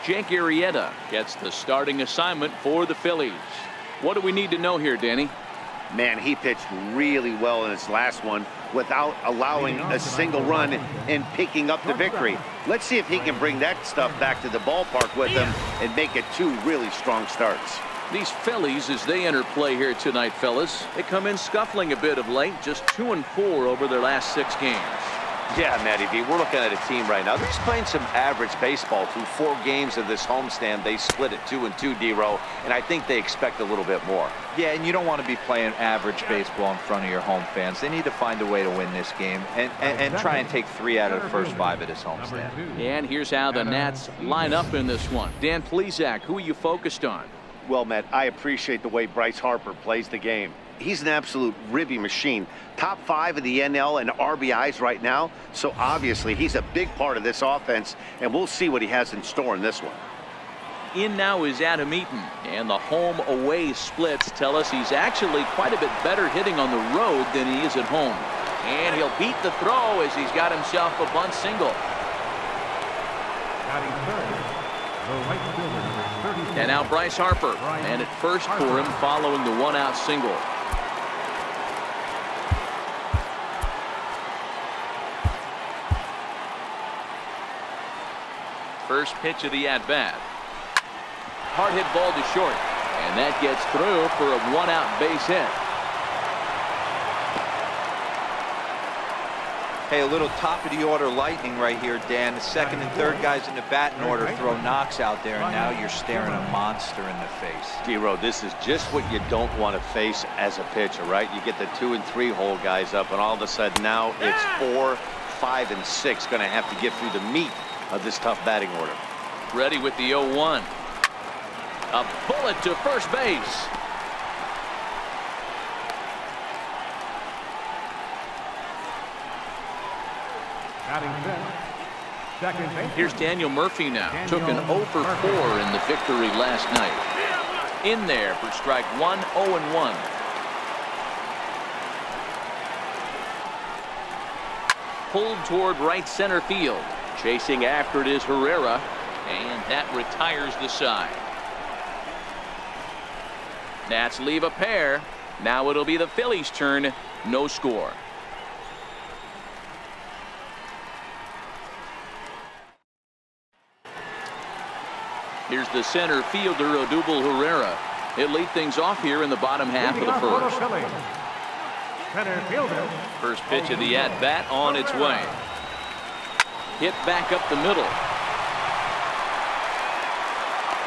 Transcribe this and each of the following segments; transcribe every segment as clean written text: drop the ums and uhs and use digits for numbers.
Jake Arrieta gets the starting assignment for the Phillies. What do we need to know here, Danny? Man, he pitched really well in his last one without allowing a single run and picking up the victory. Let's see if he can bring that stuff back to the ballpark with him and make it 2 really strong starts. These Phillies, as they enter play here tonight, fellas, they come in scuffling a bit of late, just 2-4 over their last 6 games. Yeah, Matty V, we're looking at a team right now. They're just playing some average baseball through 4 games of this homestand. They split at 2-2, D-Row, and I think they expect a little bit more. Yeah, and you don't want to be playing average baseball in front of your home fans. They need to find a way to win this game and try and take 3 out of the first 5 of this homestand. And here's how the Nats line up in this one. Dan Plesac, who are you focused on? Well, Matt, I appreciate the way Bryce Harper plays the game. He's an absolute ribby machine. Top 5 of the NL and RBIs right now. So obviously he's a big part of this offense, and we'll see what he has in store in this one. In now is Adam Eaton, and the home-away splits tell us he's actually quite a bit better hitting on the road than he is at home. And he'll beat the throw as he's got himself a bunt single. And now Bryce Harper, and at first for him following the 1-out single. First pitch of the at-bat. Hard hit ball to short, and that gets through for a 1-out base hit. Hey, a little top of the order lightning right here, Dan. The second and third guys in the batting order throw knocks out there, and now you're staring a monster in the face. D-Row, this is just what you don't want to face as a pitcher, right? You get the 2 and 3 hole guys up, and all of a sudden now it's 4, 5, and 6 going to have to get through the meat of this tough batting order. Ready with the 0-1. A bullet to first base. Here's Daniel Murphy now. Took an 0 for 4 in the victory last night. In there for strike 1, 0-1. Pulled toward right center field. Chasing after it is Herrera, and that retires the side. Nats leave a pair. Now it'll be the Phillies' turn. No score. Here's the center fielder, Odubel Herrera. He'll lead things off here in the bottom half of the first. First pitch of the at-bat on its way. Hit back up the middle.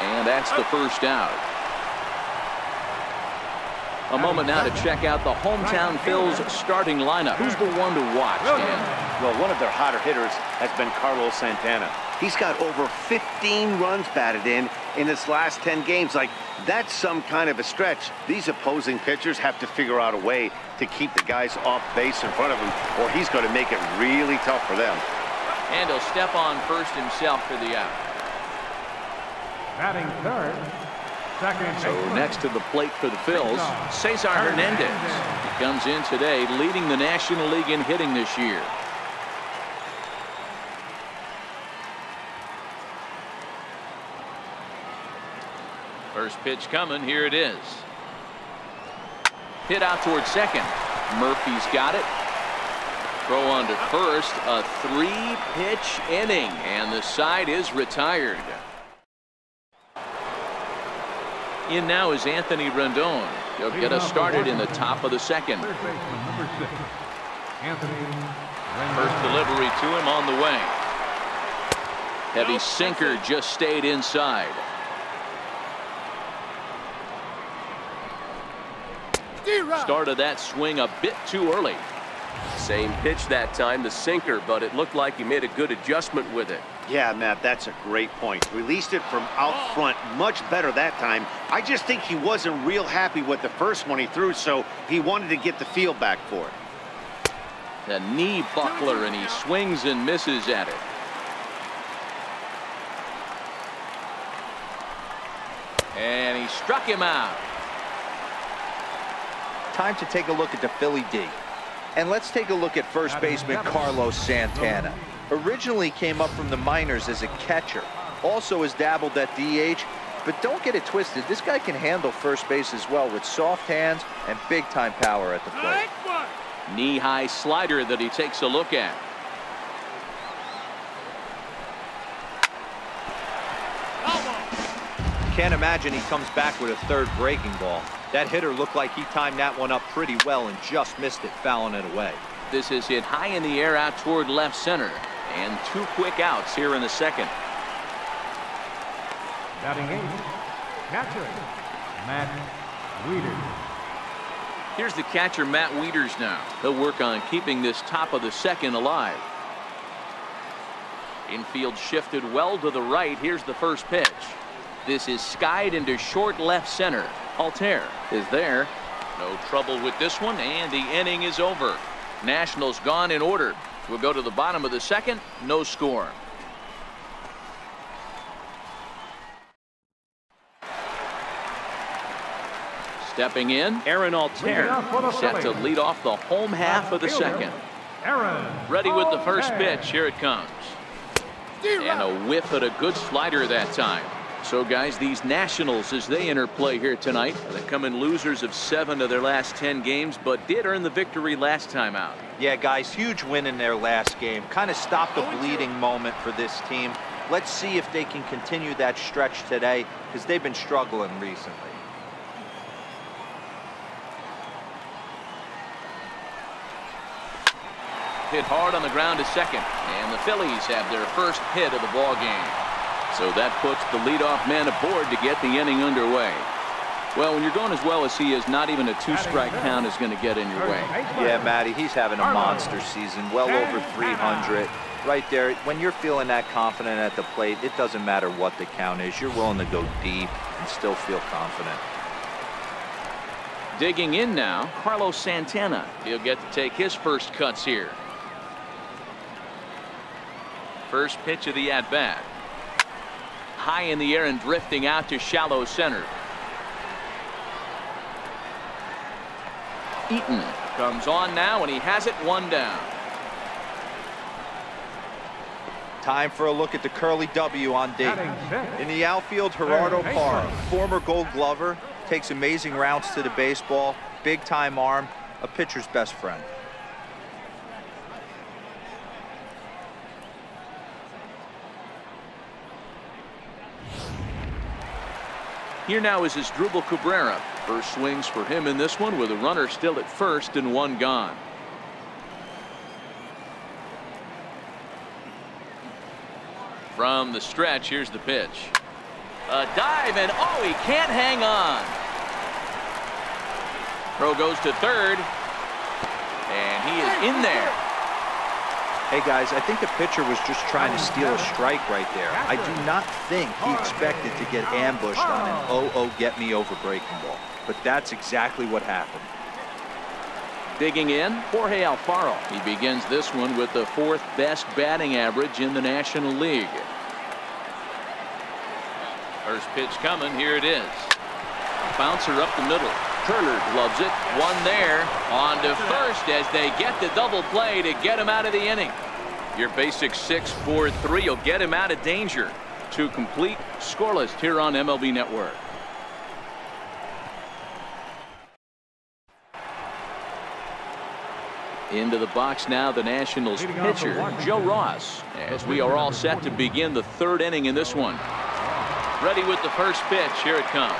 And that's the first out. A moment now to check out the hometown Phils starting lineup. Who's the one to watch, Dan? Well, one of their hotter hitters has been Carlos Santana. He's got over 15 runs batted in his last 10 games. Like, that's some kind of a stretch. These opposing pitchers have to figure out a way to keep the guys off base in front of him, or he's going to make it really tough for them. And he'll step on first himself for the out. Batting third. So next to the plate for the Phils, Cesar Hernandez. He comes in today leading the National League in hitting this year. First pitch coming. Here it is. Hit out towards second. Murphy's got it. Throw on to first. A 3-pitch inning, and the side is retired. In now is Anthony Rendon. He'll get us started in the top of the second. First delivery to him on the way. Heavy sinker just stayed inside. Started that swing a bit too early. Same pitch that time, the sinker, but it looked like he made a good adjustment with it. Yeah, Matt, that's a great point. Released it from out front much better that time. I just think he wasn't real happy with the first one he threw, so he wanted to get the feel back for it. The knee buckler, and he swings and misses at it. And he struck him out. Time to take a look at the Philly D. And let's take a look at first baseman Carlos Santana. Originally came up from the minors as a catcher. Also has dabbled at DH, but don't get it twisted. This guy can handle first base as well with soft hands and big-time power at the plate. Knee-high slider that he takes a look at. Can't imagine he comes back with a third breaking ball. That hitter looked like he timed that one up pretty well and just missed it, fouling it away. This is hit high in the air out toward left center. And 2 quick outs here in the second. Batting 8, catcher, Matt Wieters. Here's the catcher, Matt Wieters now. He'll work on keeping this top of the second alive. Infield shifted well to the right. Here's the first pitch. This is skied into short left center. Altair is there. No trouble with this one, and the inning is over. Nationals gone in order. We'll go to the bottom of the second. No score. Stepping in, Aaron Altair, set to lead off the home half of the second. Ready with the first pitch. Here it comes. And a whiff at a good slider that time. So, guys, these Nationals, as they enter play here tonight, they come in losers of 7 of their last 10 games, but did earn the victory last time out. Yeah, guys, huge win in their last game. Kind of stopped the bleeding moment for this team. Let's see if they can continue that stretch today, because they've been struggling recently. Hit hard on the ground to second, and the Phillies have their first hit of the ball game. So that puts the leadoff man aboard to get the inning underway. Well, when you're going as well as he is, not even a 2-strike count is going to get in your way. Yeah, Matty, he's having a monster season, well over 300. Right there, when you're feeling that confident at the plate, it doesn't matter what the count is. You're willing to go deep and still feel confident. Digging in now, Carlos Santana. He'll get to take his first cuts here. First pitch of the at-bat. High in the air and drifting out to shallow center. Eaton comes on now, and he has it 1 down. Time for a look at the curly W on D. In the outfield, Gerardo Parra, former Gold Glover, takes amazing routes to the baseball, big-time arm, a pitcher's best friend. Here now is Asdrubal Cabrera. First swings for him in this one, with a runner still at first and 1 gone. From the stretch, here's the pitch. A dive, and oh, he can't hang on. Throw goes to third, and he is in there. Hey guys, I think the pitcher was just trying to steal a strike right there. I do not think he expected to get ambushed on an 0-0 get me over breaking ball, but that's exactly what happened. Digging in, Jorge Alfaro. He begins this one with the 4th best batting average in the National League. First pitch coming, here it is. Bouncer up the middle. Turner gloves it. 1 there. On to first as they get the double play to get him out of the inning. Your basic 6-4-3 will get him out of danger. 2 complete, scoreless here on MLB Network. Into the box now, the Nationals pitcher, Joe Ross, as we are all set to begin the 3rd inning in this one. Ready with the first pitch. Here it comes.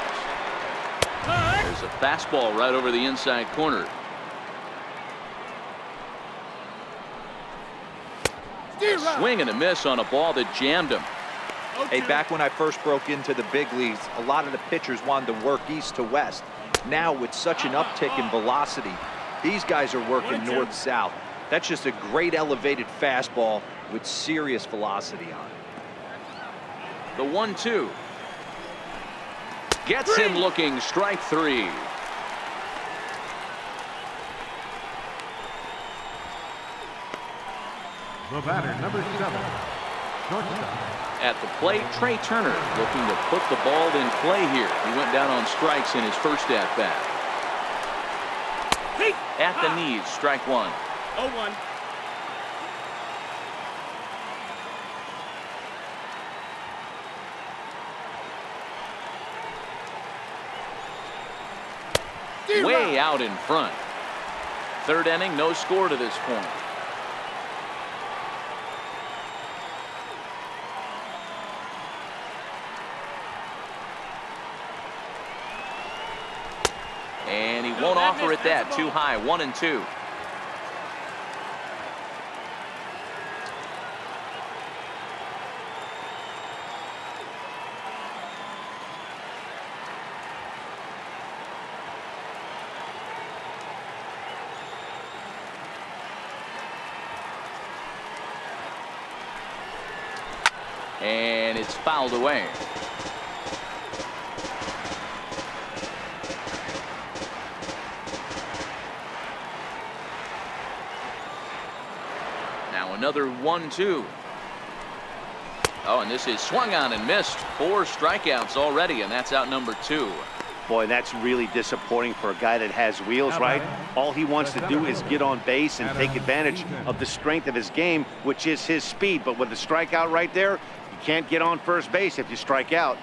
There's a fastball right over the inside corner. A swing and a miss on a ball that jammed him. Hey, back when I first broke into the big leagues, a lot of the pitchers wanted to work east to west. Now, with such an uptick in velocity, these guys are working north-south. That's just a great elevated fastball with serious velocity on it. The 1-2. Gets him looking. Strike 3. The batter, number 7, shortstop. At the plate, Trey Turner looking to put the ball in play here. He went down on strikes in his first at-bat. At the knees, strike 1. 0-1. way out in front. Third inning, no score to this point. And he won't offer it that. Too high. 1-2. And it's fouled away. Now another 1-2. Oh, and this is swung on and missed. 4 strikeouts already, and that's out number 2. Boy, that's really disappointing for a guy that has wheels, right? All he wants to do is get on base and take advantage of the strength of his game, which is his speed. But with a strikeout right there, you can't get on first base if you strike out.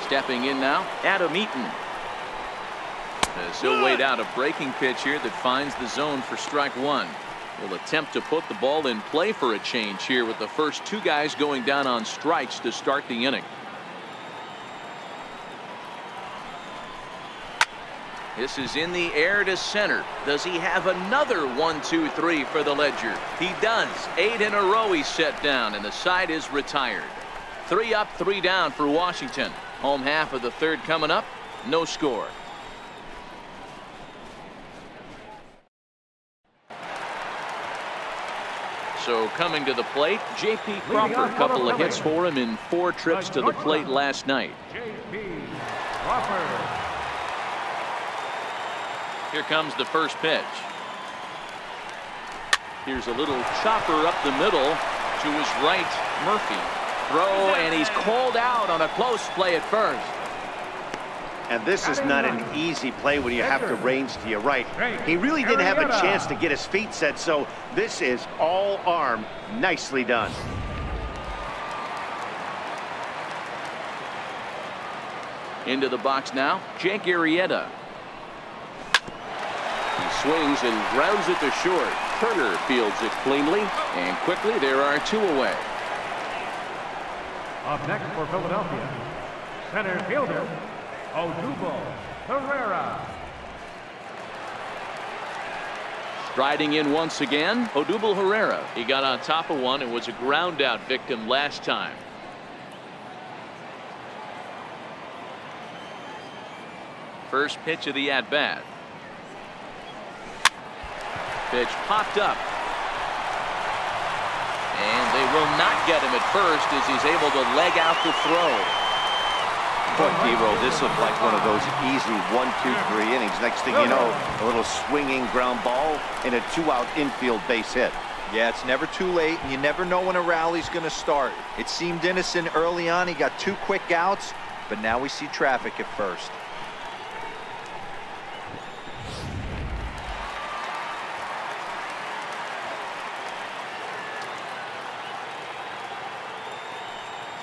Stepping in now, Adam Eaton. As he'll wait out a breaking pitch here that finds the zone for strike 1. Will attempt to put the ball in play for a change here with the first 2 guys going down on strikes to start the inning. This is in the air to center. Does he have another 1-2-3 for the Ledger? He does. 8 in a row he's set down, and the side is retired. 3 up, 3 down for Washington. Home half of the third coming up. No score. So coming to the plate, J.P. Crawford. A couple of hits for him in 4 trips to the plate last night. J.P. Crawford. Here comes the first pitch. Here's a little chopper up the middle to his right. Murphy. Throw, and he's called out on a close play at first. And this is not an easy play when you have to range to your right. He really didn't have a chance to get his feet set, so this is all arm. Nicely done. Into the box now, Jake Arrieta. He swings and grounds it to short. Turner fields it cleanly, and quickly there are 2 away. Up next for Philadelphia, center fielder, Odubel Herrera. Striding in once again, Odubel Herrera. He got on top of one and was a ground out victim last time. First pitch of the at bat. Pitch popped up. And they will not get him at first as he's able to leg out the throw. Boy, D-Roll, this looked like one of those easy 1-2-3 innings. Next thing you know, a little swinging ground ball and a 2-out infield base hit. Yeah, it's never too late, and you never know when a rally's going to start. It seemed innocent early on. He got 2 quick outs, but now we see traffic at first.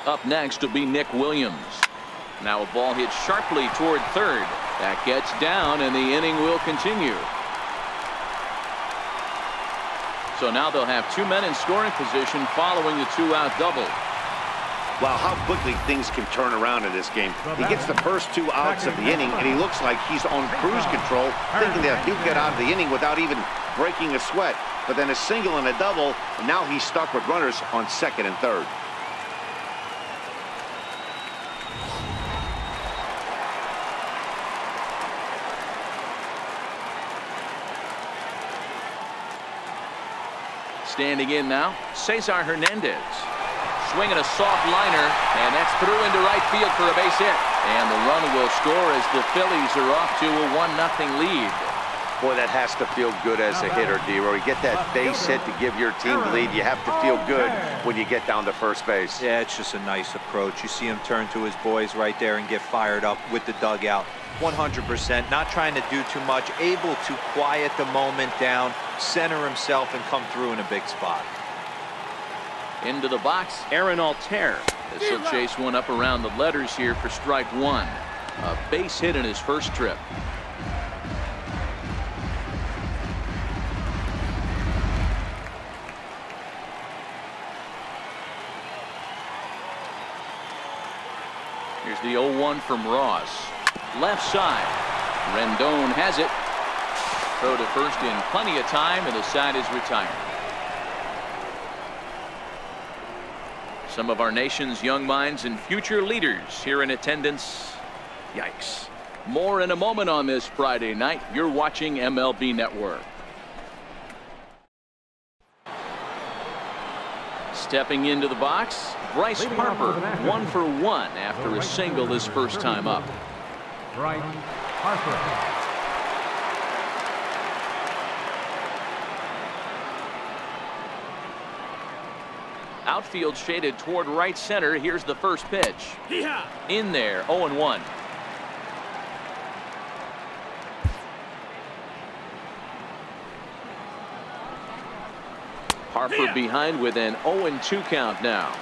Up next will be Nick Williams. Now a ball hit sharply toward third. That gets down, and the inning will continue. So now they'll have 2 men in scoring position following the 2-out double. Wow, how quickly things can turn around in this game. He gets the first 2 outs of the inning, and he looks like he's on cruise control, thinking that he'll get out of the inning without even breaking a sweat. But then a single and a double, and now he's stuck with runners on second and third. Standing in now, Cesar Hernandez. Swinging a soft liner, and that's through into right field for a base hit. And the run will score as the Phillies are off to a 1-0 lead. Boy, that has to feel good as a hitter, D-Roll. You get that base hit to give your team the lead. You have to feel good when you get down to first base. Yeah, it's just a nice approach. You see him turn to his boys right there and get fired up with the dugout. 100%, not trying to do too much, able to quiet the moment down, center himself, and come through in a big spot. Into the box, Aaron Altair. This will chase one up around the letters here for strike one. A base hit in his first trip. Here's the 0-1 from Ross. Left side. Rendon has it. Throw to first in plenty of time, and the side is retired. Some of our nation's young minds and future leaders here in attendance. Yikes. More in a moment on this Friday night. You're watching MLB Network. Stepping into the box, Bryce Harper, 1 for 1 after a single his first time up. Bryce Harper. Outfield shaded toward right center. Here's the first pitch. In there, 0-1. Harper behind with an 0-2 count now.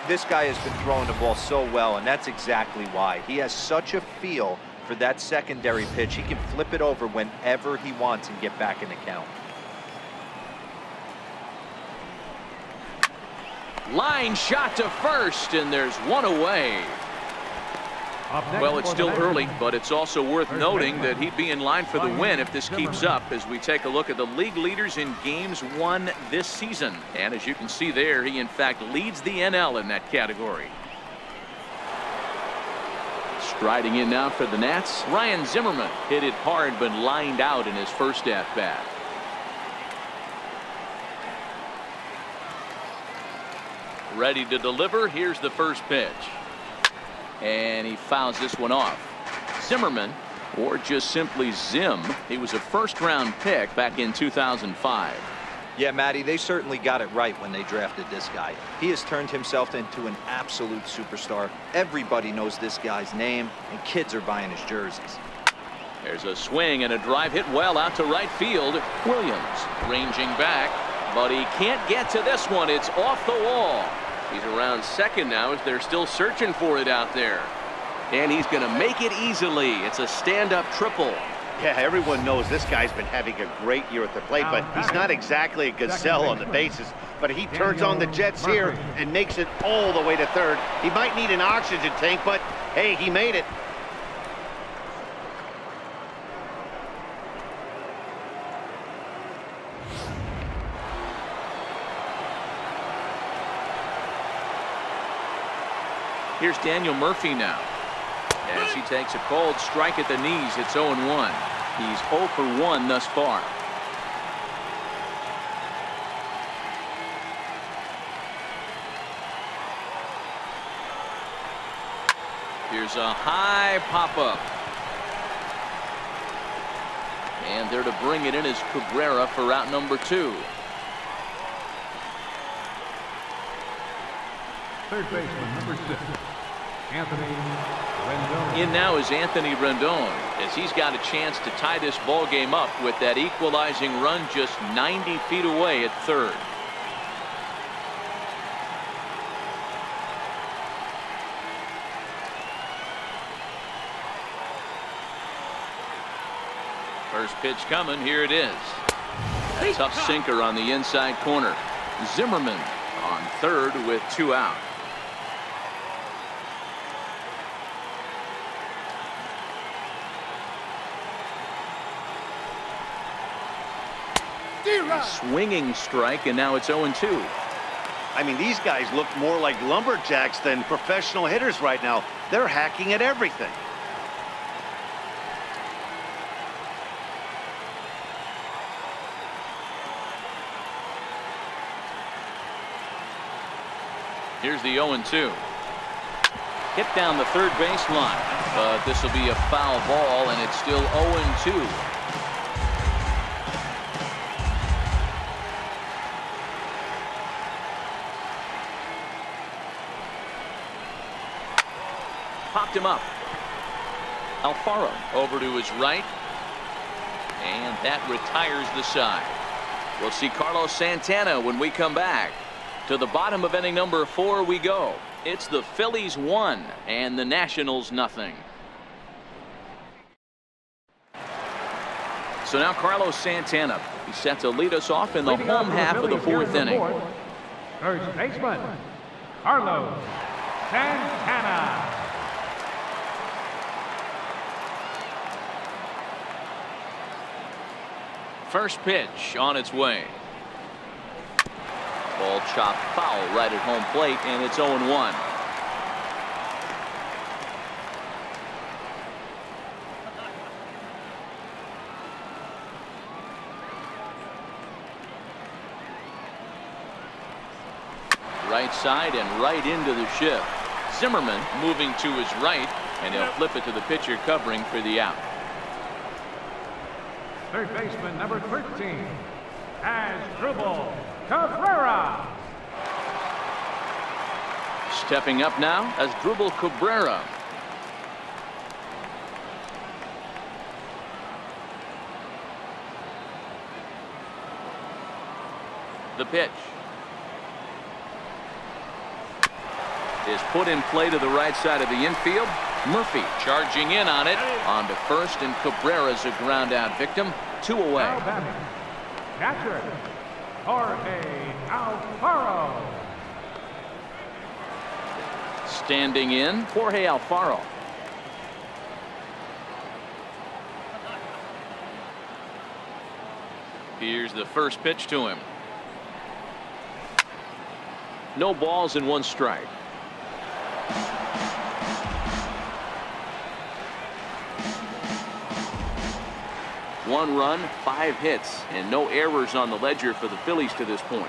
This guy has been throwing the ball so well, and that's exactly why. He has such a feel for that secondary pitch. He can flip it over whenever he wants and get back in the count. Line shot to first, and there's one away. Well, it's still early, but it's also worth noting that he'd be in line for the win if this keeps up as we take a look at the league leaders in games won this season. And as you can see there, he in fact leads the NL in that category. Striding in now for the Nats, Ryan Zimmerman hit it hard but lined out in his first at-bat. Ready to deliver. Here's the first pitch. And he fouls this one off. Zimmerman, or just simply Zim, he was a first-round pick back in 2005. Yeah, Matty, they certainly got it right when they drafted this guy. He has turned himself into an absolute superstar. Everybody knows this guy's name, and kids are buying his jerseys. There's a swing and a drive hit well out to right field. Williams ranging back, but he can't get to this one. It's off the wall. He's around second now as they're still searching for it out there. And he's going to make it easily. It's a stand-up triple. Yeah, everyone knows this guy's been having a great year at the plate, but he's not exactly a gazelle on the bases. But he turns on the jets here and makes it all the way to third. He might need an oxygen tank, but hey, he made it. Here's Daniel Murphy now. As he takes a cold strike at the knees, it's 0-1. He's 0 for 1 thus far. Here's a high pop-up. And there to bring it in is Cabrera for out number 2. Third baseman, number 6, Anthony Rendon. In now is Anthony Rendon as he's got a chance to tie this ball game up with that equalizing run just 90 feet away at third. First pitch coming. Here it is. A tough sinker on the inside corner. Zimmerman on third with 2 out. Swinging strike, and now it's 0-2. I mean, these guys look more like lumberjacks than professional hitters right now. They're hacking at everything. Here's the 0-2. Hit down the third baseline, but this will be a foul ball, and it's still 0-2. Popped him up. Alfaro over to his right, and that retires the side. We'll see Carlos Santana when we come back. To the bottom of inning number 4 we go. It's the Phillies 1 and the Nationals nothing. So now Carlos Santana. He's set to lead us off in the home half of the fourth inning. First baseman, Carlos Santana. First pitch on its way. Ball chopped foul right at home plate, and it's 0-1. Right side and right into the shift. Zimmerman moving to his right, and he'll flip it to the pitcher covering for the out. Third baseman, number 13, Asdrubal Cabrera. Stepping up now, Asdrubal Cabrera. The pitch is put in play to the right side of the infield. Murphy charging in on it. On to first, and Cabrera's a ground out victim. 2 away. Now batting, catcher, Jorge Alfaro. Standing in, Jorge Alfaro. Here's the first pitch to him. No balls and 1 strike. One run, 5 hits, and no errors on the ledger for the Phillies to this point.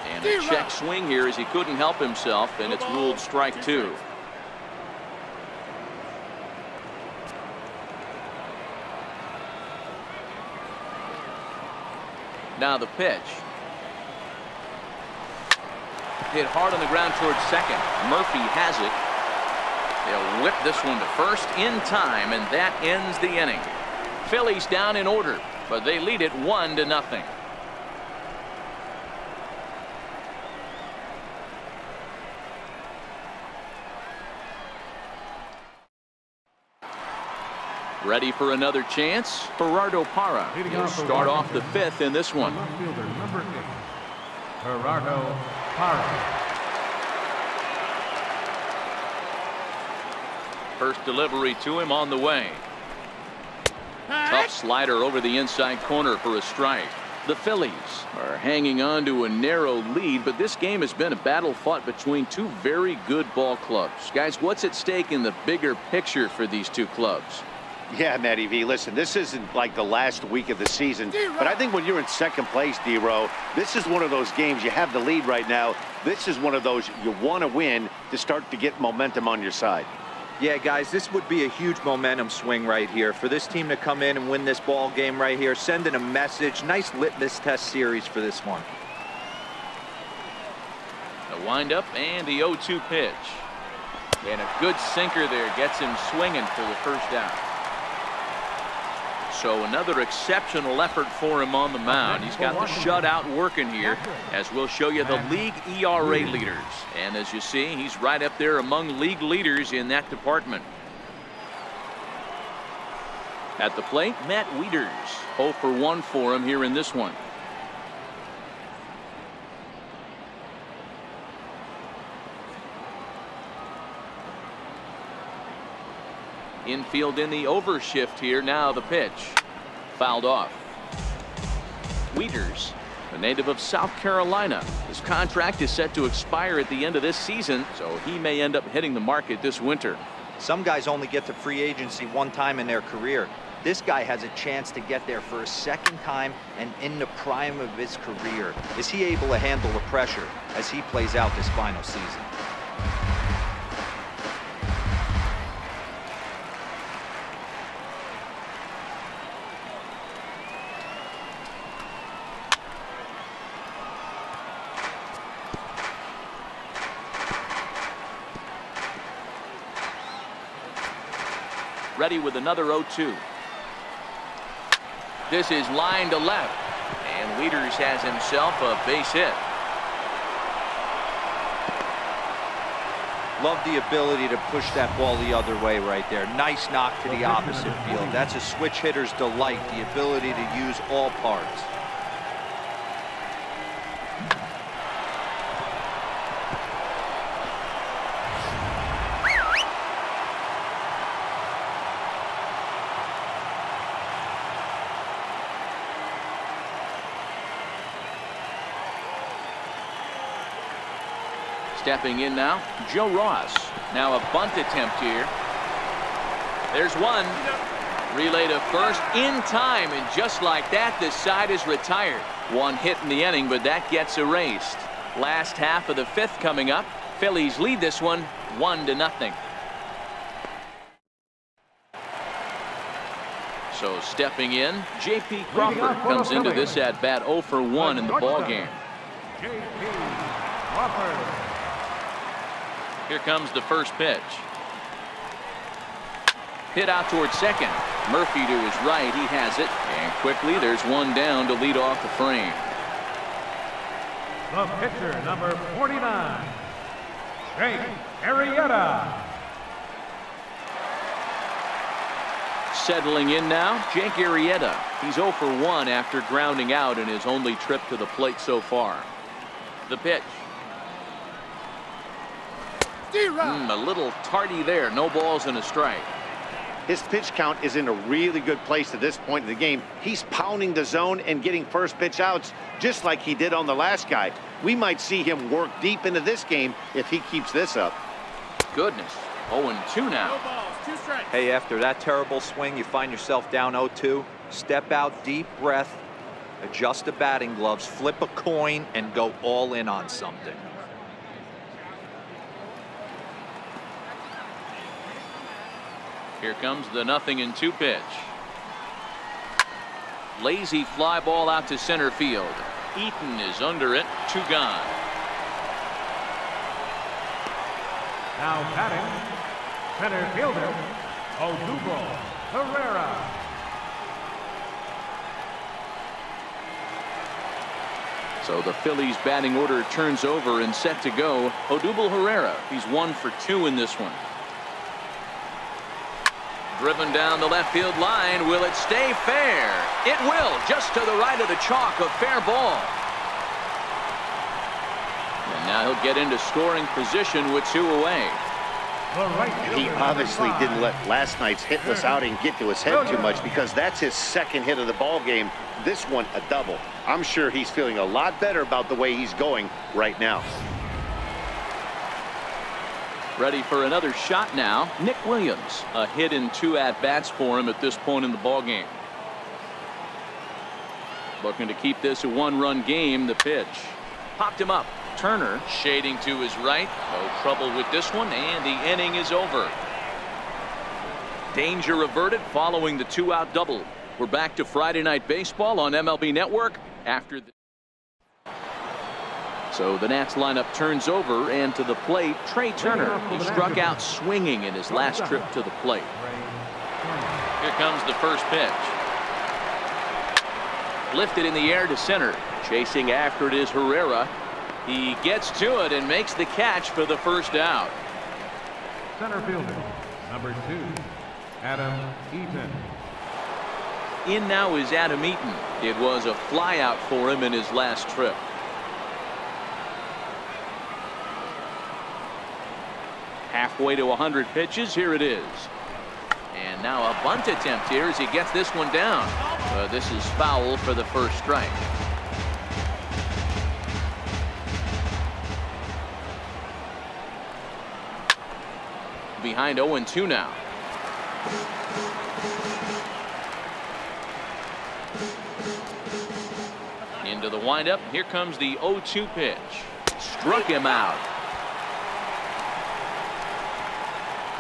And a check swing here as he couldn't help himself, and it's ruled strike 2. Now the pitch. Hit hard on the ground towards second. Murphy has it. They'll whip this one to first in time, and that ends the inning. Phillies down in order, but they lead it 1-0. Ready for another chance? Gerardo Parra will start off the 5th in this one. Fielder, number 8, Gerardo Parra. First delivery to him on the way. Tough slider over the inside corner for a strike. The Phillies are hanging on to a narrow lead, but this game has been a battle fought between 2 very good ball clubs. Guys, what's at stake in the bigger picture for these 2 clubs? Yeah, Matty V, listen, this isn't like the last week of the season, but I think when you're in second place, D-Row, this is one of those games. You have the lead right now. This is one of those you want to win to start to get momentum on your side. Yeah, guys, this would be a huge momentum swing right here for this team to come in and win this ball game right here, sending a message. Nice litmus test series for this one. The windup and the 0-2 pitch. And a good sinker there gets him swinging for the first out. So another exceptional effort for him on the mound. He's got the shutout working here, as we'll show you the league ERA leaders. And as you see, he's right up there among league leaders in that department. At the plate, Matt Wieters. 0 for 1 for him here in this one. Infield in the overshift here. Now the pitch. Fouled off. Wieters, a native of South Carolina. His contract is set to expire at the end of this season, so he may end up hitting the market this winter. Some guys only get to free agency 1 time in their career. This guy has a chance to get there for a 2nd time and in the prime of his career. Is he able to handle the pressure as he plays out this final season? Ready with another 0-2. This is line to left, and Wieters has himself a base hit. Love the ability to push that ball the other way right there. Nice knock to the opposite field. That's a switch hitter's delight, the ability to use all parts. Stepping in now, Joe Ross. Now a bunt attempt here. There's one. Relay to first in time, and just like that, this side is retired. One hit in the inning, but that gets erased. Last half of the fifth coming up. Phillies lead this one 1-0. So stepping in, J.P. Crawford comes into this at bat 0 for 1 in the ball game. J.P. Crawford. Here comes the first pitch. Hit out towards second. Murphy to his right. He has it. And quickly there's one down to lead off the frame. The pitcher, number 49, Jake Arrieta. Settling in now, Jake Arrieta. He's 0 for 1 after grounding out in his only trip to the plate so far. The pitch. A little tardy there. No balls and a strike. His pitch count is in a really good place at this point in the game. He's pounding the zone and getting first pitch outs just like he did on the last guy. We might see him work deep into this game if he keeps this up. Goodness. 0-2 now. Hey, after that terrible swing, you find yourself down 0-2. Step out, deep breath, adjust the batting gloves, flip a coin, and go all in on something. Here comes the 0-2 pitch. Lazy fly ball out to center field. Eaton is under it. 2 gone. Now batting, center fielder, Odubel Herrera. So the Phillies batting order turns over and set to go. Odubel Herrera. He's 1 for 2 in this one. Driven down the left field line. Will it stay fair? It will. Just to the right of the chalk. A fair ball. And now he'll get into scoring position with 2 away. He obviously didn't let last night's hitless outing get to his head too much, because that's his second hit of the ball game. This one a double. I'm sure he's feeling a lot better about the way he's going right now. Ready for another shot now. Nick Williams. A hit in 2 at-bats for him at this point in the ball game. Looking to keep this a 1-run game. The pitch. Popped him up. Turner shading to his right. No trouble with this one, and the inning is over. Danger averted following the 2-out double. We're back to Friday Night Baseball on MLB Network after the. So the Nats lineup turns over, and to the plate, Trey Turner. He struck out swinging in his last trip to the plate. Here comes the first pitch. Lifted in the air to center. Chasing after it is Herrera. He gets to it and makes the catch for the first out. Center fielder, number 2, Adam Eaton. In now is Adam Eaton. It was a flyout for him in his last trip. Halfway to 100 pitches. Here it is. And now a bunt attempt here as he gets this one down. This is foul for the first strike. Behind 0-2 now. Into the windup. Here comes the 0-2 pitch. Struck him out.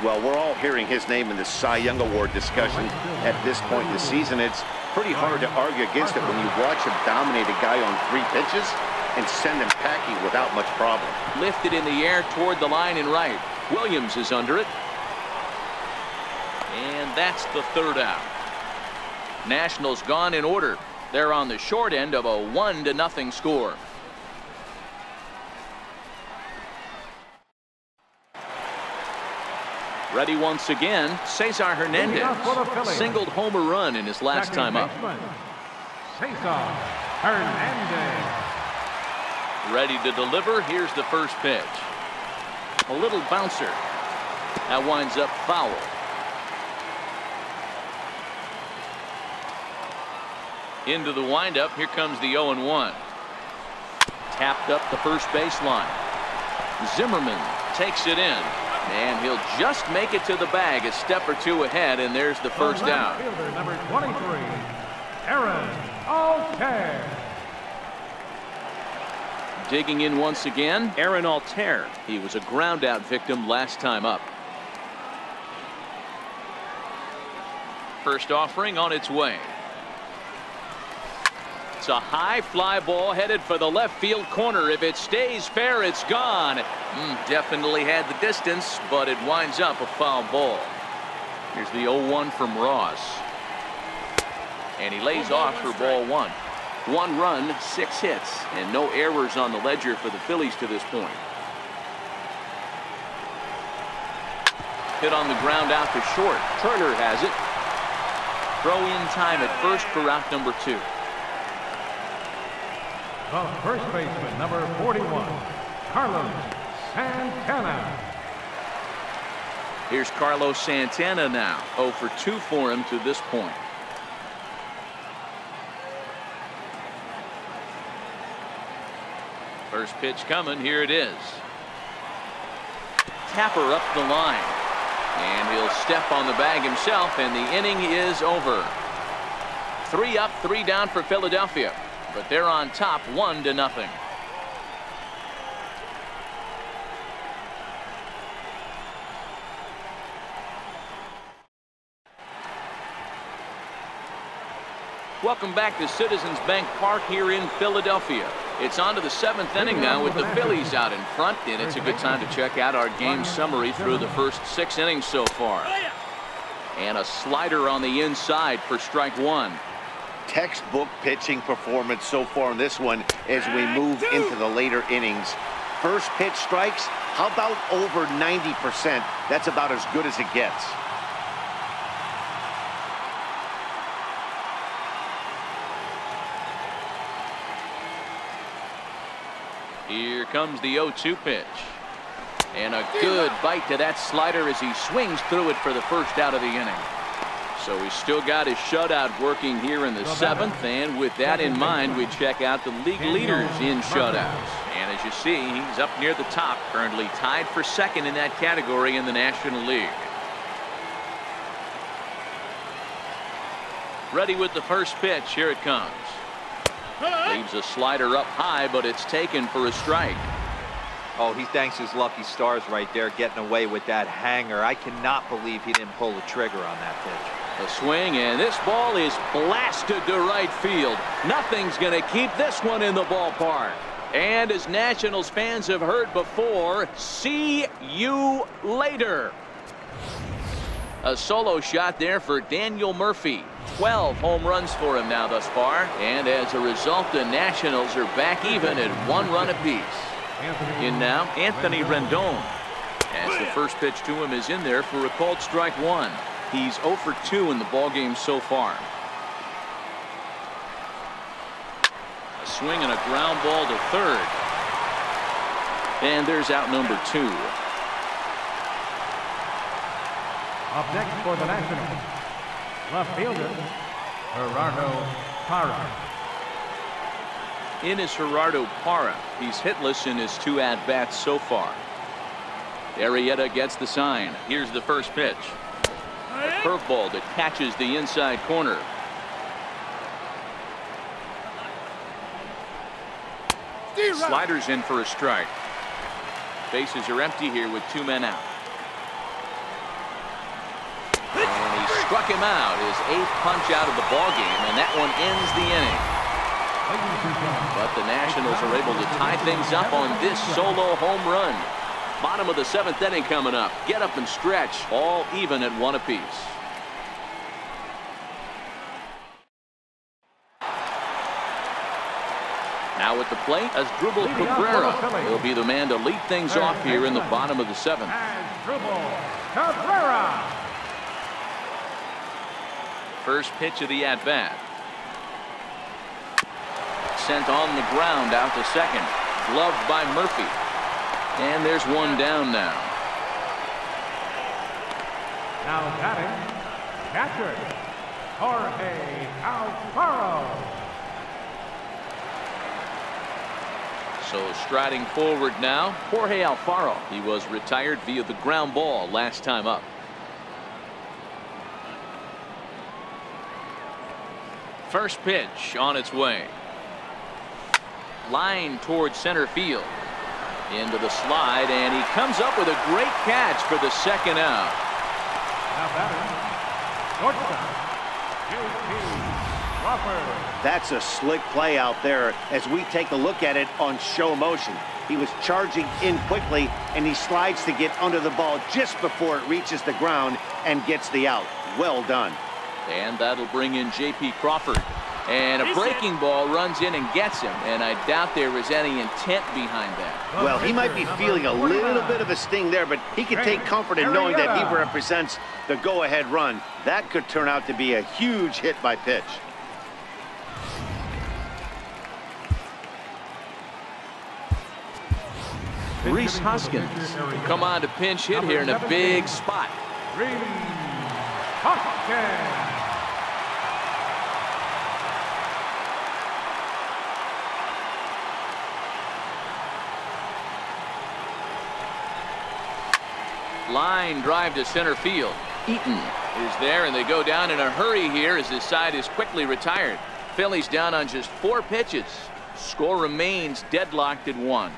Well, we're all hearing his name in the Cy Young Award discussion at this point in the season. It's pretty hard to argue against it when you watch him dominate a guy on 3 pitches and send him packing without much problem. Lifted in the air toward the line and right. Williams is under it. And that's the 3rd out. Nationals gone in order. They're on the short end of a 1-0 score. Ready once again, Cesar Hernandez singled homer run in his last time up. Saison Hernandez. Ready to deliver. Here's the first pitch. A little bouncer. That winds up foul. Into the windup. Here comes the 0-1. Tapped up the first baseline. Zimmerman takes it in. And he'll just make it to the bag a step or two ahead, and there's the first down. Fielder number 23, Aaron Altair. Digging in once again, Aaron Altair. He was a ground out victim last time up. First offering on its way. It's a high fly ball headed for the left field corner. If it stays fair, it's gone. Definitely had the distance, but it winds up a foul ball. Here's the 0-1 from Ross. And he lays off for ball one. 1 run, 6 hits, and no errors on the ledger for the Phillies to this point. Hit on the ground out to short. Turner has it. Throw in time at first for out number 2. The first baseman, number 41, Carlos Santana. Here's Carlos Santana now. 0 for 2 for him to this point. First pitch coming. Here it is. Tapper up the line. And he'll step on the bag himself, and the inning is over. 3 up, 3 down for Philadelphia. But they're on top 1-0. Welcome back to Citizens Bank Park here in Philadelphia. It's on to the 7th inning now with the Phillies out in front, and it's a good time to check out our game summary through the first 6 innings so far. And a slider on the inside for strike 1. Textbook pitching performance so far in this one as we move into the later innings. First pitch strikes, how about over 90%? That's about as good as it gets. Here comes the 0-2 pitch. And a good bite to that slider as he swings through it for the first out of the inning. So he's still got his shutout working here in the 7th, and with that in mind, we check out the league leaders in shutouts. And as you see, he's up near the top, currently tied for 2nd in that category in the National League. Ready with the first pitch. Here it comes. Leaves a slider up high, but it's taken for a strike. Oh, he thanks his lucky stars right there, getting away with that hanger. I cannot believe he didn't pull the trigger on that pitch. A swing, and this ball is blasted to right field. Nothing's going to keep this one in the ballpark. And as Nationals fans have heard before, see you later. A solo shot there for Daniel Murphy. 12 home runs for him now thus far. And as a result, the Nationals are back even at 1 run apiece. In now, Anthony Rendon. As the first pitch to him is in there for a called strike 1. He's 0 for 2 in the ballgame so far. A swing and a ground ball to third. And there's out number 2. Up next for the Nationals, left fielder, Gerardo Parra. In is Gerardo Parra. He's hitless in his 2 at-bats so far. Arrieta gets the sign. Here's the first pitch. A curveball that catches the inside corner. Sliders in for a strike. Bases are empty here with 2 men out. And he struck him out, his 8th punch out of the ballgame, and that one ends the inning. But the Nationals are able to tie things up on this solo home run. Bottom of the 7th inning coming up. Get up and stretch. All even at 1 apiece. Now at the plate, Asdrubal Cabrera will be the man to lead things off here in the bottom of the 7th. Cabrera. First pitch of the at-bat. Sent on the ground out to second. Gloved by Murphy. And there's one down now. Now batting, catcher, Jorge Alfaro. So striding forward now, Jorge Alfaro. He was retired via the ground ball last time up. First pitch on its way. Line towards center field. Into the slide, and he comes up with a great catch for the second out. Now batting, shortstop, J.P. Crawford. That's a slick play out there as we take a look at it on show motion. He was charging in quickly, and he slides to get under the ball just before it reaches the ground and gets the out. Well done. And that'll bring in J.P. Crawford. And a breaking ball runs in and gets him, and I doubt there was any intent behind that. Well, he might be feeling a little bit of a sting there, but he can take comfort in knowing that he represents the go-ahead run. That could turn out to be a huge hit by pitch. Rhys Hoskins will come on to pinch hit here in a big spot. Rhys Hoskins. Line drive to center field. Eaton is there, and they go down in a hurry here as his side is quickly retired. Phillies down on just 4 pitches. Score remains deadlocked at 1.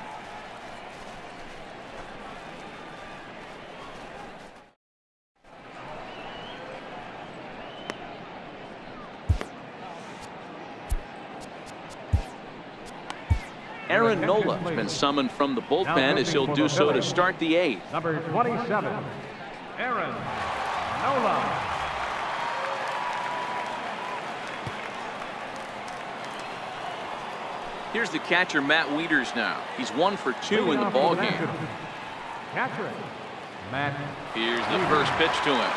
Aaron Nola has been summoned from the bullpen as he'll do so to start the 8th. Number 27, Aaron Nola. Here's the catcher, Matt Wieters now. He's 1 for 2 in the ball game. Catcher, Matt. Here's the first pitch to him.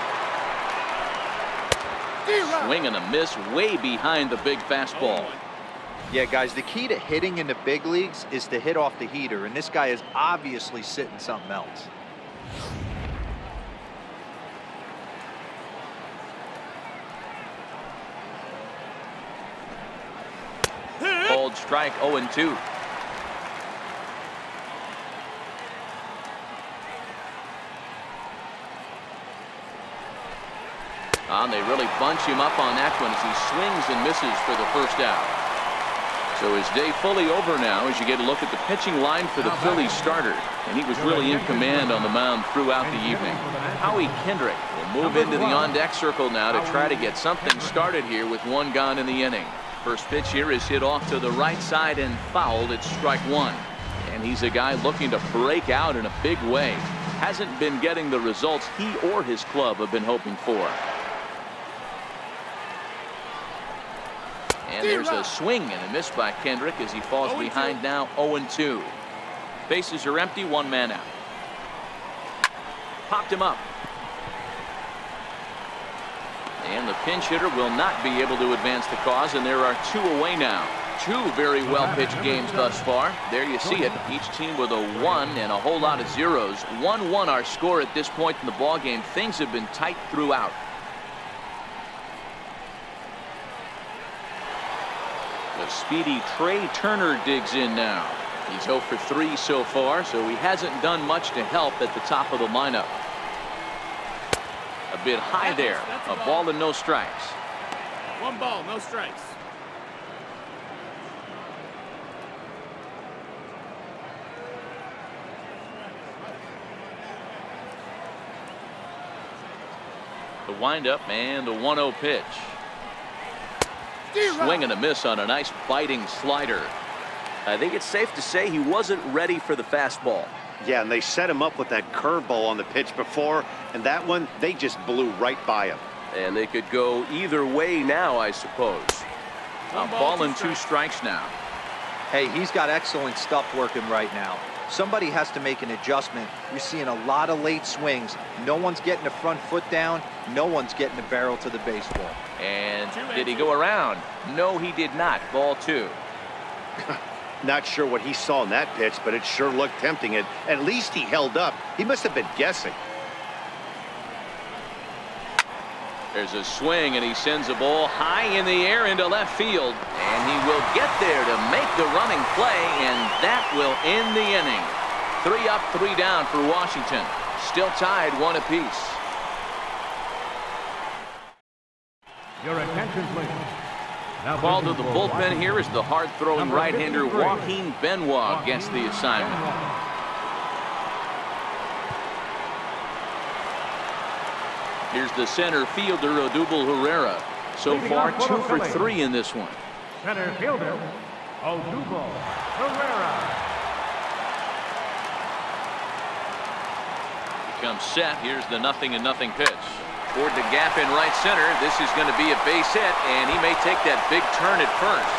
Swing and a miss way behind the big fastball. Yeah, guys, the key to hitting in the big leagues is to hit off the heater, and this guy is obviously sitting something else. Called strike 0-2. And they really bunch him up on that one as he swings and misses for the first out. So his day fully over now as you get a look at the pitching line for the Phillies starter. And he was really in command on the mound throughout the evening. Howie Kendrick will move into the on-deck circle now to try to get something started here with 1 gone in the inning. First pitch here is hit off to the right side and fouled. It's strike 1. And he's a guy looking to break out in a big way. Hasn't been getting the results he or his club have been hoping for. And there's a swing and a miss by Kendrick as he falls behind now 0-2. Bases are empty, 1 man out. Popped him up. And the pinch hitter will not be able to advance the cause, and there are 2 away now. 2 very well pitched games thus far. There you see it. Each team with a 1 and a whole lot of zeros. 1-1 our score at this point in the ball game. Things have been tight throughout. The speedy Trey Turner digs in now. He's 0 for 3 so far, so he hasn't done much to help at the top of the lineup. A bit high there. A ball and no strikes. 1 ball, no strikes. The windup and the 1-0 pitch. Swing and a miss on a nice biting slider. I think it's safe to say he wasn't ready for the fastball. Yeah, and they set him up with that curveball on the pitch before, and that one, they just blew right by him. And they could go either way now, I suppose. A ball and 2 strikes now. Hey, he's got excellent stuff working right now. Somebody has to make an adjustment. You're seeing a lot of late swings. No one's getting the front foot down. No one's getting the barrel to the baseball. And did he go around? No, he did not. Ball 2. Not sure what he saw in that pitch, but it sure looked tempting. At least he held up. He must have been guessing. There's a swing, and he sends a ball high in the air into left field. And he will get there to make the running play, and that will end the inning. 3 up, 3 down for Washington. Still tied 1 apiece. Your attention, please. Now Called to the pitching for bullpen here is the hard-throwing Number right-hander 53, Joaquin Benoit gets the assignment. Here's the center fielder, Odubel Herrera. So far, 2 for 3 in this one. Center fielder, Odubel Herrera. Becomes set. Here's the 0-0 pitch. Toward the gap in right center. This is going to be a base hit, and he may take that big turn at first.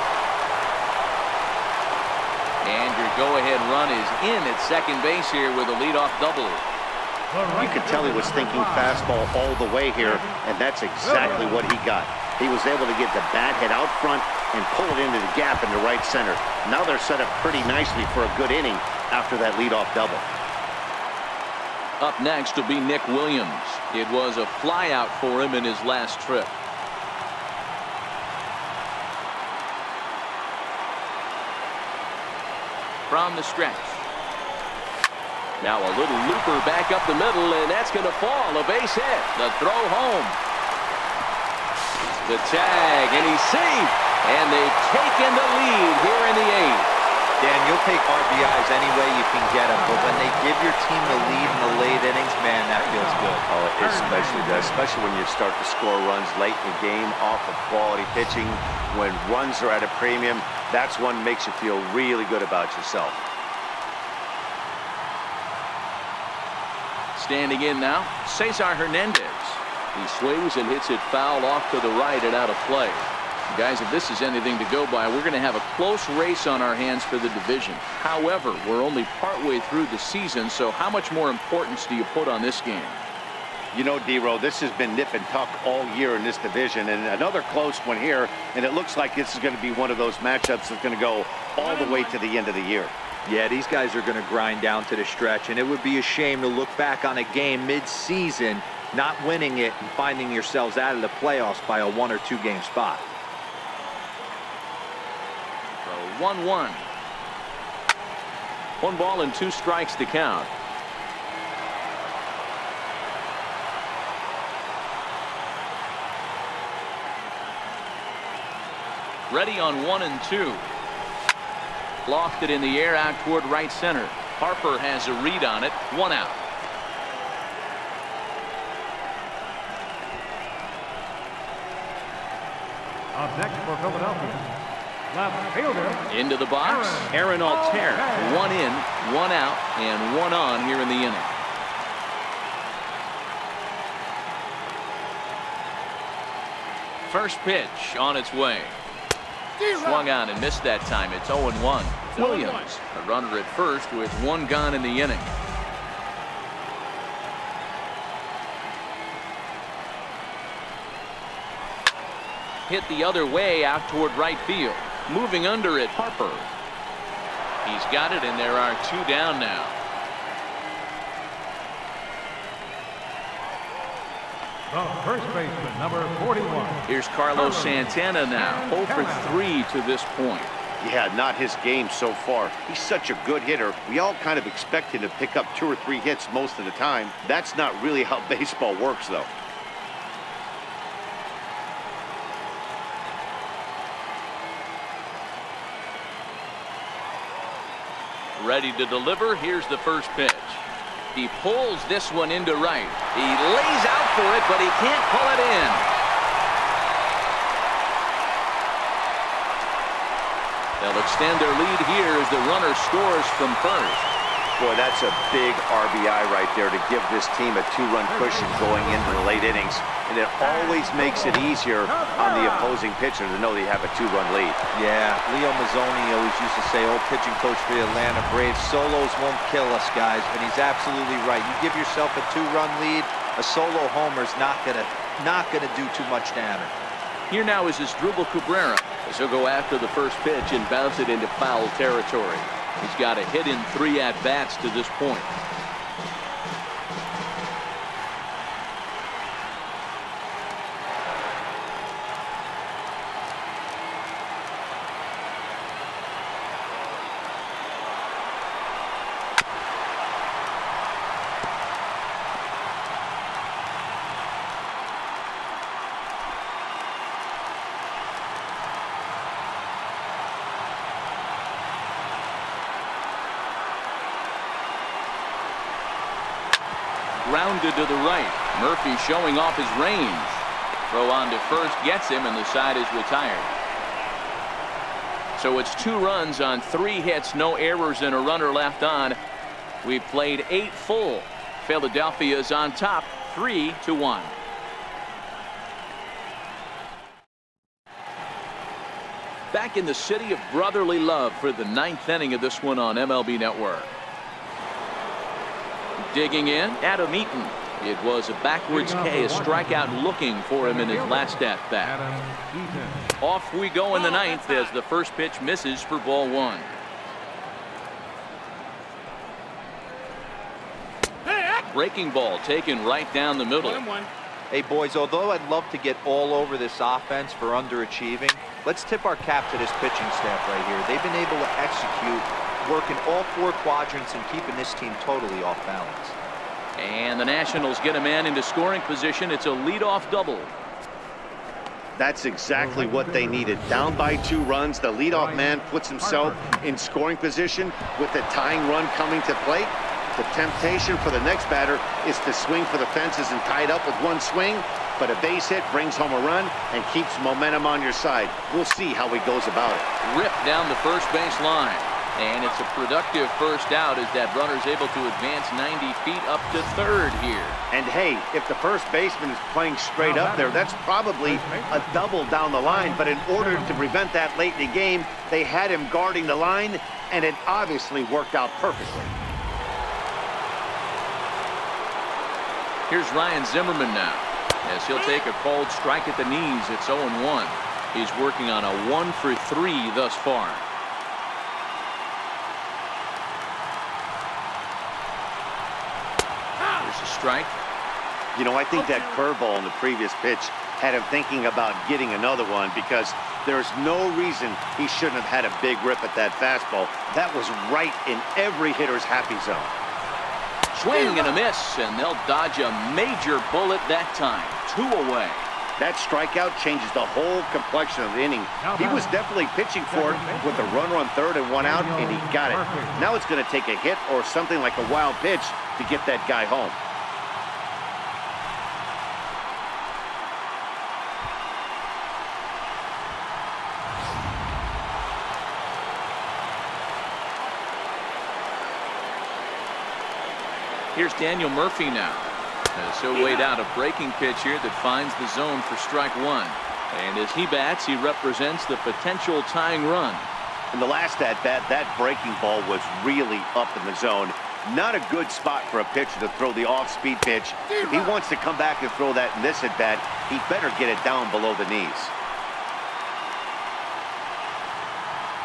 And your go-ahead run is in at second base here with a leadoff double. You could tell he was thinking fastball all the way here, and that's exactly what he got. He was able to get the bat head out front and pull it into the gap into right center. Now they're set up pretty nicely for a good inning after that leadoff double. Up next will be Nick Williams. It was a flyout for him in his last trip. From the stretch. Now a little looper back up the middle, and that's going to fall. A base hit. The throw home. The tag, and he's safe. And they've taken the lead here in the 8th. Dan, you'll take RBIs any way you can get them, but when they give your team the lead in the late innings, man, that feels good. Oh, it especially does, especially when you start to score runs late in the game off of quality pitching. When runs are at a premium, that's one makes you feel really good about yourself. Standing in now, Cesar Hernandez. He swings and hits it foul off to the right and out of play. Guys, if this is anything to go by, we're going to have a close race on our hands for the division. However, we're only partway through the season, so how much more importance do you put on this game? You know, D-Row, this has been nip and tuck all year in this division, and another close one here, and it looks like this is going to be one of those matchups that's going to go all the way to the end of the year. Yeah, these guys are going to grind down to the stretch, and it would be a shame to look back on a game mid-season, not winning it, and finding yourselves out of the playoffs by a 1- or 2-game spot. 1-1. 1 ball and 2 strikes to count. Ready on 1 and 2. Lofted in the air out toward right center. Harper has a read on it. 1 out. Up next for Philadelphia, left fielder. Into the box, Aaron Altair. 1 in, 1 out, and 1 on here in the inning. First pitch on its way. Swung on and missed that time. It's 0-1. Williams, a runner at first with 1 gone in the inning. Hit the other way out toward right field. Moving under it, Harper. He's got it, and there are 2 down now. The first baseman, number 41. Here's Carlos Santana now. 0 for 3 to this point. Yeah, not his game so far. He's such a good hitter. We all kind of expect him to pick up 2 or 3 hits most of the time. That's not really how baseball works, though. Ready to deliver. Here's the first pitch. He pulls this one into right. He lays out for it, but he can't pull it in. They'll extend their lead here as the runner scores from first. Boy, that's a big RBI right there to give this team a 2-run cushion going into the late innings. And it always makes it easier on the opposing pitcher to know they have a 2-run lead. Yeah, Leo Mazzoni always used to say, old pitching coach for the Atlanta Braves, solos won't kill us, guys. And he's absolutely right. You give yourself a 2-run lead, a solo homer's not gonna do too much damage. Here now is Asdrubal Cabrera as he'll go after the first pitch and bounce it into foul territory. He's got a hit in 3 at-bats to this point. Grounded to the right. Murphy showing off his range. Throw on to first gets him, and the side is retired. So it's 2 runs on 3 hits, no errors, and a runner left on. We've played 8 full. Philadelphia is on top 3-1. Back in the city of brotherly love for the 9th inning of this one on MLB Network. Digging in, Adam Eaton. It was a backwards K, a strikeout looking for him in his last at-bat. Off we go in the 9th as the first pitch misses for ball 1. Breaking ball taken right down the middle. Hey, boys, although I'd love to get all over this offense for underachieving, let's tip our cap to this pitching staff right here. They've been able to execute, working all 4 quadrants and keeping this team totally off balance. And the Nationals get a man into scoring position. It's a leadoff double. That's exactly what they needed. Down by 2 runs, the leadoff man puts himself in scoring position with the tying run coming to plate. The temptation for the next batter is to swing for the fences and tie it up with 1 swing, but a base hit brings home a run and keeps momentum on your side. We'll see how he goes about it. Ripped down the first base line. And it's a productive first out as that runner's able to advance 90 feet up to third here. And hey, if the first baseman is playing straight up there, that's probably a double down the line. But in order to prevent that late in the game, they had him guarding the line, and it obviously worked out perfectly. Here's Ryan Zimmerman now as he'll take a cold strike at the knees. It's 0-1. He's working on a 1 for 3 thus far. Strike. You know, I think that curveball in the previous pitch had him thinking about getting another one, because there's no reason he shouldn't have had a big rip at that fastball. That was right in every hitter's happy zone. Swing and a miss, and they'll dodge a major bullet that time. 2 away. That strikeout changes the whole complexion of the inning. He was definitely pitching for it with a runner on third and 1 out, and he got it. Now it's going to take a hit or something like a wild pitch to get that guy home. Here's Daniel Murphy now. So weighed out a breaking pitch here that finds the zone for strike 1. And as he bats, he represents the potential tying run. In the last at-bat, that breaking ball was really up in the zone. Not a good spot for a pitcher to throw the off-speed pitch. If he wants to come back and throw that in this at-bat, he better get it down below the knees.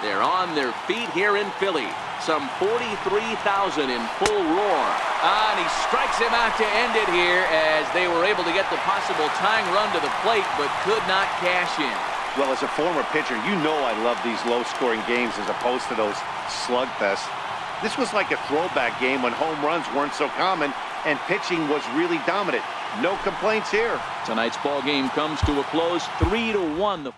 They're on their feet here in Philly. Some 43,000 in full roar. And he strikes him out to end it here as they were able to get the possible tying run to the plate, but could not cash in. Well, as a former pitcher, you know I love these low-scoring games as opposed to those slugfests. This was like a throwback game when home runs weren't so common and pitching was really dominant. No complaints here. Tonight's ball game comes to a close, 3-1.